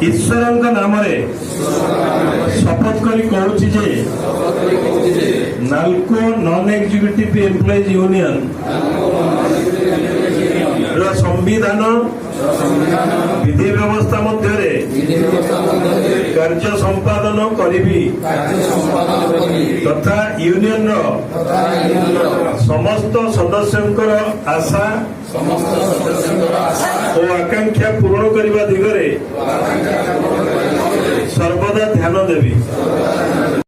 ईश्वर नाम शपथ कर कहूँ जे NALCO non executive employees union संविधान विधि व्यवस्था मध्य कार्य संपादन करी तथा यूनियन समस्त सदस्यंकर आशा और आकांक्षा पूर्ण करने दिगरे सर्वदा ध्यान देवी।